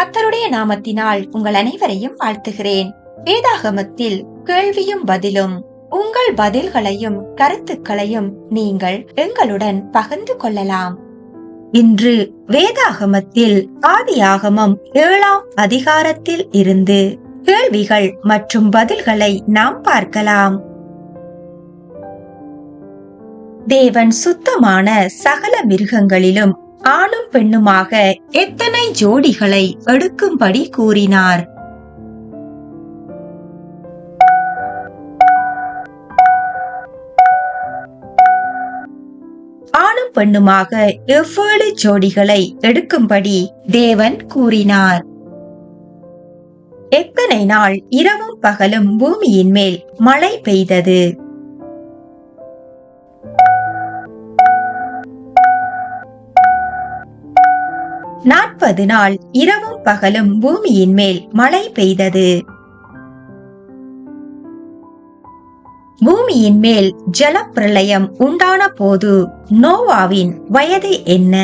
கர்த்தருடைய நாமத்தினால் உங்கள் அனைவரையும் வாழ்த்துகிறேன். வேதாகமத்தில் கேள்வியும் பதிலும். உங்கள் பதில்களையும் கருத்துக்களையும் நீங்கள் எங்களுடன் பகிர்ந்து கொள்ளலாம். இன்று வேதாகமத்தில் ஆதியாகமம் 7ஆம் அதிகாரத்தில் இருந்து கேள்விகள் மற்றும் பதில்களை நாம் பார்க்கலாம். தேவன் சுத்தமான சகல மிருகங்களிலும் ஆணும் பெண்ணுமாக எத்தனை ஜோடிகளை எடுக்கும்படி கூறினார்? ஆணும் பெண்ணுமாக எவ்வளவு ஜோடிகளை எடுக்கும்படி தேவன் கூறினார்? எத்தனை நாள் இரவும் பகலும் பூமியின் மேல் மழை பெய்தது? 40 நாள் இரவும் பகலும் பூமியின் மேல் மழை பெய்தது. பூமியின் மேல் ஜலப்பிரளயம் உண்டான போது நோவாவின் வயது என்ன?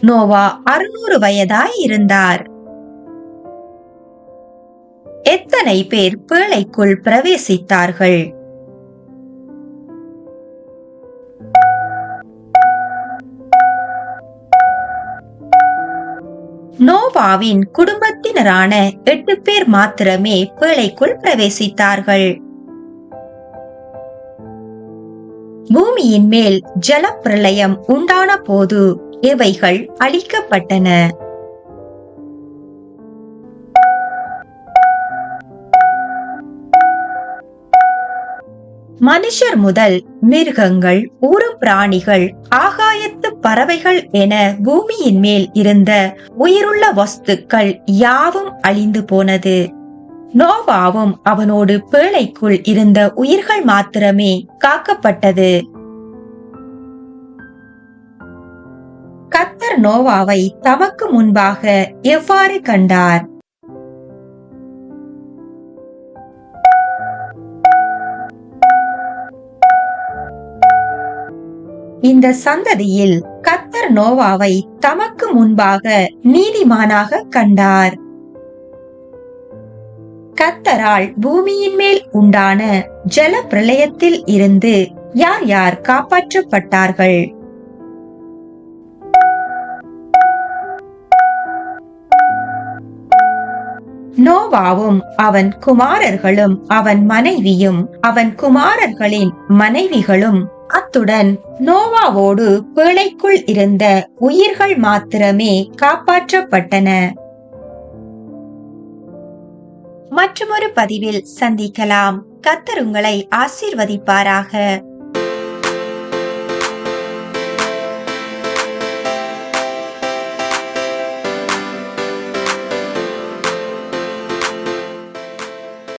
நோவா 600 வயதாய் இருந்தார். எத்தனை பேர் பேழைக்குள் பிரவேசித்தார்கள்? நோவாவின் குடும்பத்தினரான 8 பேர் மாத்திரமே பேழைக்குள் பிரவேசித்தார்கள். பூமியின் மேல் ஜலப்பிரளயம் உண்டான போது எவைகள் அழிக்கப்பட்டன? மனுஷர் முதல் மிருகங்கள், ஊரும் பிராணிகள், ஆகாயத்து பறவைகள் என பூமியின் மேல் இருந்த உயிருள்ள வஸ்துக்கள் யாவும் அழிந்து போனது. நோவாவும் அவனோடு பேழைக்குள் இருந்த உயிர்கள் மாத்திரமே காக்கப்பட்டது. கர்த்தர் நோவாவை தமக்கு முன்பாக எவ்வாறு கண்டார்? இந்த சந்ததியில் கர்த்தர் நோவாவை தமக்கு முன்பாக நீதிமானாக கண்டார். கர்த்தரால் பூமியின் மேல் உண்டான ஜல பிரளயத்தில் இருந்து யார் யார் காப்பாற்றப்பட்டார்கள்? நோவாவும் அவன் குமாரர்களும் அவன் மனைவியும் அவன் குமாரர்களின் மனைவிகளும் அத்துடன் நோவாவோடு பேழைக்குள் இருந்த உயிர்கள் மாத்திரமே காப்பாற்றப்பட்டன. மற்றொரு பதிவில் சந்திக்கலாம். கர்த்தர் உங்களை ஆசீர்வதிப்பாராக.